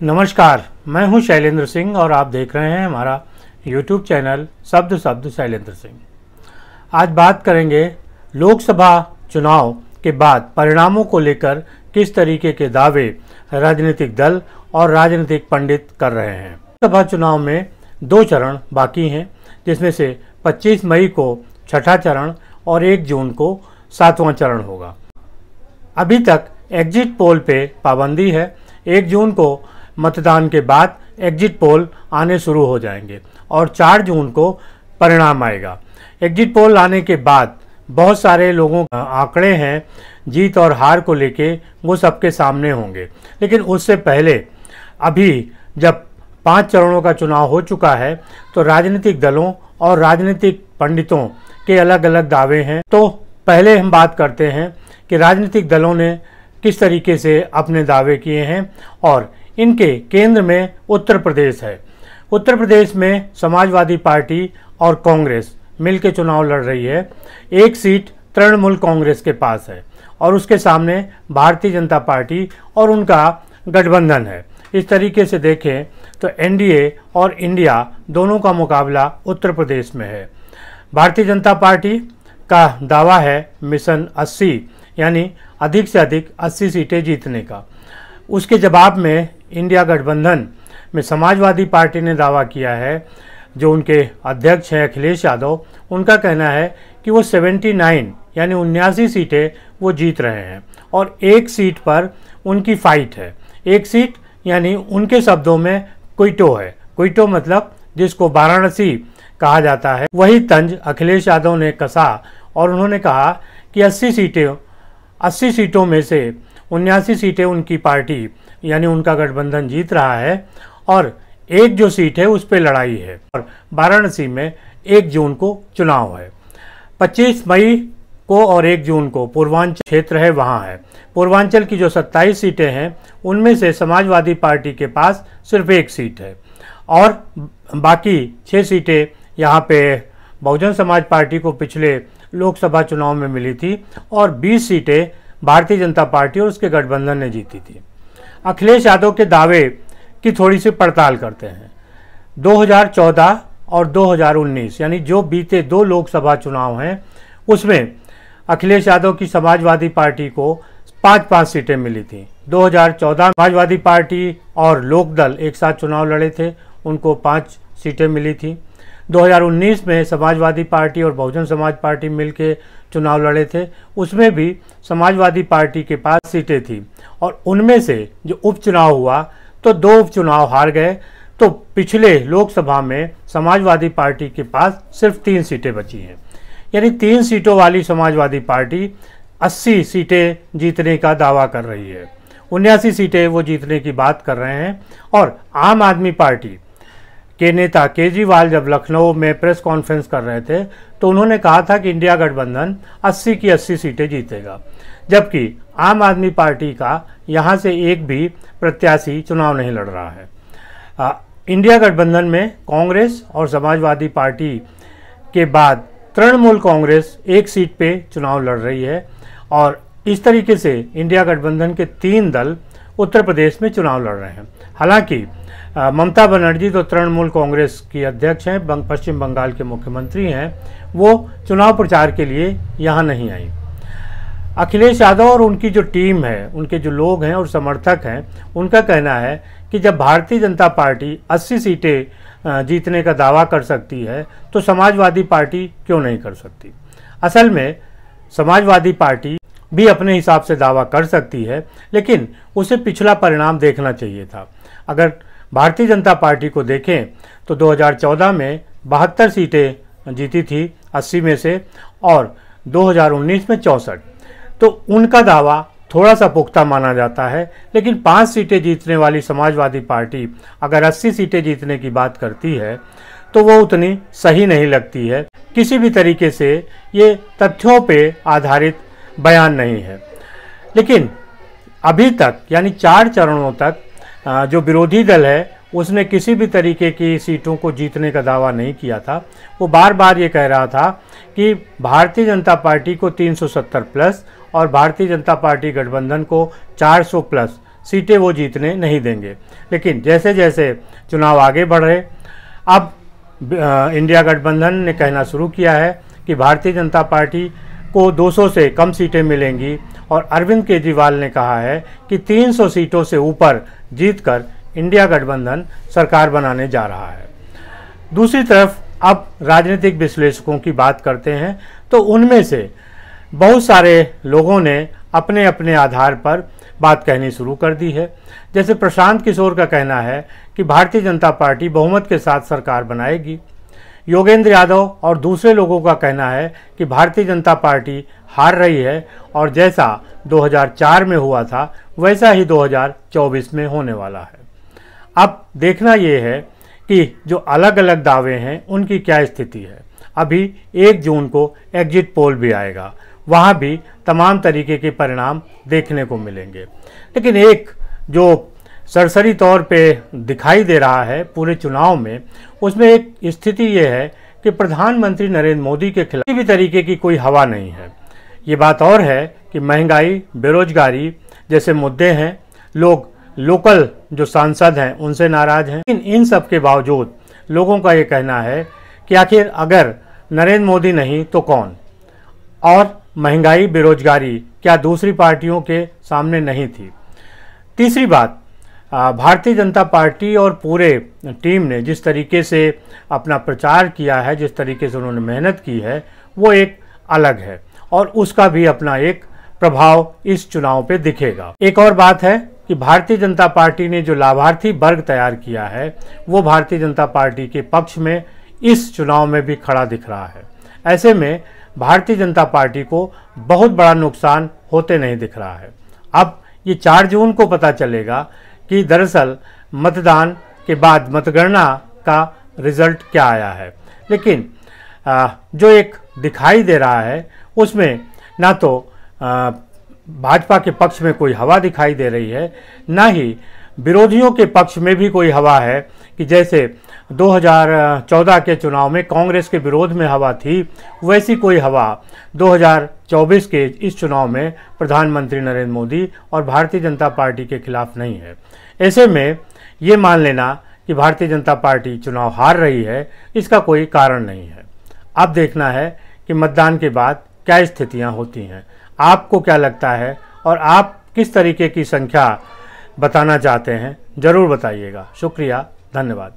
नमस्कार, मैं हूं शैलेंद्र सिंह और आप देख रहे हैं हमारा YouTube चैनल शब्द शब्द शैलेंद्र सिंह। आज बात करेंगे लोकसभा चुनाव के बाद परिणामों को लेकर किस तरीके के दावे राजनीतिक दल और राजनीतिक पंडित कर रहे हैं। लोकसभा चुनाव में 2 चरण बाकी हैं, जिसमें से 25 मई को छठा चरण और 1 जून को 7वां चरण होगा। अभी तक एग्जिट पोल पे पाबंदी है। 1 जून को मतदान के बाद एग्जिट पोल आने शुरू हो जाएंगे और 4 जून को परिणाम आएगा। एग्जिट पोल आने के बाद बहुत सारे लोगों के आंकड़े हैं जीत और हार को लेके, वो सबके सामने होंगे। लेकिन उससे पहले अभी जब 5 चरणों का चुनाव हो चुका है तो राजनीतिक दलों और राजनीतिक पंडितों के अलग अलग दावे हैं। तो पहले हम बात करते हैं कि राजनीतिक दलों ने किस तरीके से अपने दावे किए हैं। और इनके केंद्र में उत्तर प्रदेश है। उत्तर प्रदेश में समाजवादी पार्टी और कांग्रेस मिलकर चुनाव लड़ रही है। 1 सीट तृणमूल कांग्रेस के पास है और उसके सामने भारतीय जनता पार्टी और उनका गठबंधन है। इस तरीके से देखें तो एनडीए और इंडिया दोनों का मुकाबला उत्तर प्रदेश में है। भारतीय जनता पार्टी का दावा है मिशन 80, यानी अधिक से अधिक 80 सीटें जीतने का। उसके जवाब में इंडिया गठबंधन में समाजवादी पार्टी ने दावा किया है, जो उनके अध्यक्ष हैं अखिलेश यादव, उनका कहना है कि वो 79 यानी 79 सीटें वो जीत रहे हैं और 1 सीट पर उनकी फाइट है। 1 सीट यानी उनके शब्दों में क्विटो है। क्विटो मतलब जिसको वाराणसी कहा जाता है, वही तंज अखिलेश यादव ने कसा और उन्होंने कहा कि 80 सीटों में से 79 सीटें उनकी पार्टी यानी उनका गठबंधन जीत रहा है और 1 जो सीट है उस पर लड़ाई है। और वाराणसी में 1 जून को चुनाव है। 25 मई को और 1 जून को पूर्वांचल क्षेत्र है, वहाँ है। पूर्वांचल की जो 27 सीटें हैं उनमें से समाजवादी पार्टी के पास सिर्फ 1 सीट है और बाकी 6 सीटें यहाँ पे बहुजन समाज पार्टी को पिछले लोकसभा चुनाव में मिली थी और 20 सीटें भारतीय जनता पार्टी और उसके गठबंधन ने जीती थी। अखिलेश यादव के दावे की थोड़ी सी पड़ताल करते हैं। 2014 और 2019 यानी जो बीते 2 लोकसभा चुनाव हैं उसमें अखिलेश यादव की समाजवादी पार्टी को 5-5 सीटें मिली थी। 2014 समाजवादी पार्टी और लोकदल एक साथ चुनाव लड़े थे, उनको 5 सीटें मिली थी। 2019 में समाजवादी पार्टी और बहुजन समाज पार्टी मिलकर चुनाव लड़े थे, उसमें भी समाजवादी पार्टी के पास सीटें थी और उनमें से जो उपचुनाव हुआ तो 2 उपचुनाव हार गए। तो पिछले लोकसभा में समाजवादी पार्टी के पास सिर्फ 3 सीटें बची हैं, यानी 3 सीटों वाली समाजवादी पार्टी 80 सीटें जीतने का दावा कर रही है। 79 सीटें वो जीतने की बात कर रहे हैं। और आम आदमी पार्टी के नेता केजरीवाल जब लखनऊ में प्रेस कॉन्फ्रेंस कर रहे थे तो उन्होंने कहा था कि इंडिया गठबंधन 80 की 80 सीटें जीतेगा, जबकि आम आदमी पार्टी का यहाँ से एक भी प्रत्याशी चुनाव नहीं लड़ रहा है। इंडिया गठबंधन में कांग्रेस और समाजवादी पार्टी के बाद तृणमूल कांग्रेस 1 सीट पे चुनाव लड़ रही है और इस तरीके से इंडिया गठबंधन के 3 दल उत्तर प्रदेश में चुनाव लड़ रहे हैं। हालांकि ममता बनर्जी तो तृणमूल कांग्रेस की अध्यक्ष हैं, पश्चिम बंगाल के मुख्यमंत्री हैं, वो चुनाव प्रचार के लिए यहाँ नहीं आई। अखिलेश यादव और उनकी जो टीम है, उनके जो लोग हैं और समर्थक हैं, उनका कहना है कि जब भारतीय जनता पार्टी 80 सीटें जीतने का दावा कर सकती है तो समाजवादी पार्टी क्यों नहीं कर सकती। असल में समाजवादी पार्टी भी अपने हिसाब से दावा कर सकती है, लेकिन उसे पिछला परिणाम देखना चाहिए था। अगर भारतीय जनता पार्टी को देखें तो 2014 में 72 सीटें जीती थी 80 में से और 2019 में 64, तो उनका दावा थोड़ा सा पुख्ता माना जाता है। लेकिन 5 सीटें जीतने वाली समाजवादी पार्टी अगर 80 सीटें जीतने की बात करती है तो वो उतनी सही नहीं लगती है। किसी भी तरीके से ये तथ्यों पे आधारित बयान नहीं है। लेकिन अभी तक यानी 4 चरणों तक जो विरोधी दल है उसने किसी भी तरीके की सीटों को जीतने का दावा नहीं किया था। वो बार बार ये कह रहा था कि भारतीय जनता पार्टी को 370 प्लस और भारतीय जनता पार्टी गठबंधन को 400 प्लस सीटें वो जीतने नहीं देंगे। लेकिन जैसे जैसे चुनाव आगे बढ़ रहे, अब इंडिया गठबंधन ने कहना शुरू किया है कि भारतीय जनता पार्टी को 200 से कम सीटें मिलेंगी और अरविंद केजरीवाल ने कहा है कि 300 सीटों से ऊपर जीतकर इंडिया गठबंधन सरकार बनाने जा रहा है। दूसरी तरफ अब राजनीतिक विश्लेषकों की बात करते हैं तो उनमें से बहुत सारे लोगों ने अपने अपने आधार पर बात कहनी शुरू कर दी है। जैसे प्रशांत किशोर का कहना है कि भारतीय जनता पार्टी बहुमत के साथ सरकार बनाएगी। योगेंद्र यादव और दूसरे लोगों का कहना है कि भारतीय जनता पार्टी हार रही है और जैसा 2004 में हुआ था वैसा ही 2024 में होने वाला है। अब देखना ये है कि जो अलग अलग दावे हैं उनकी क्या स्थिति है। अभी 1 जून को एग्जिट पोल भी आएगा, वहाँ भी तमाम तरीके के परिणाम देखने को मिलेंगे। लेकिन एक जो सरसरी तौर पे दिखाई दे रहा है पूरे चुनाव में, उसमें एक स्थिति ये है कि प्रधानमंत्री नरेंद्र मोदी के खिलाफ किसी भी तरीके की कोई हवा नहीं है। ये बात और है कि महंगाई, बेरोजगारी जैसे मुद्दे हैं, लोग लोकल जो सांसद हैं उनसे नाराज हैं। लेकिन इन सब के बावजूद लोगों का ये कहना है कि आखिर अगर नरेंद्र मोदी नहीं तो कौन, और महंगाई, बेरोजगारी क्या दूसरी पार्टियों के सामने नहीं थी। तीसरी बात, भारतीय जनता पार्टी और पूरे टीम ने जिस तरीके से अपना प्रचार किया है, जिस तरीके से उन्होंने मेहनत की है, वो एक अलग है और उसका भी अपना एक प्रभाव इस चुनाव पे दिखेगा। एक और बात है कि भारतीय जनता पार्टी ने जो लाभार्थी वर्ग तैयार किया है वो भारतीय जनता पार्टी के पक्ष में इस चुनाव में भी खड़ा दिख रहा है। ऐसे में भारतीय जनता पार्टी को बहुत बड़ा नुकसान होते नहीं दिख रहा है। अब ये 4 जून को पता चलेगा कि दरअसल मतदान के बाद मतगणना का रिजल्ट क्या आया है। लेकिन जो एक दिखाई दे रहा है उसमें ना तो भाजपा के पक्ष में कोई हवा दिखाई दे रही है, ना ही विरोधियों के पक्ष में भी कोई हवा है कि जैसे 2014 के चुनाव में कांग्रेस के विरोध में हवा थी, वैसी कोई हवा 2024 के इस चुनाव में प्रधानमंत्री नरेंद्र मोदी और भारतीय जनता पार्टी के खिलाफ नहीं है। ऐसे में ये मान लेना कि भारतीय जनता पार्टी चुनाव हार रही है, इसका कोई कारण नहीं है। अब देखना है कि मतदान के बाद क्या स्थितियां होती हैं। आपको क्या लगता है और आप किस तरीके की संख्या बताना चाहते हैं, ज़रूर बताइएगा। शुक्रिया, धन्यवाद।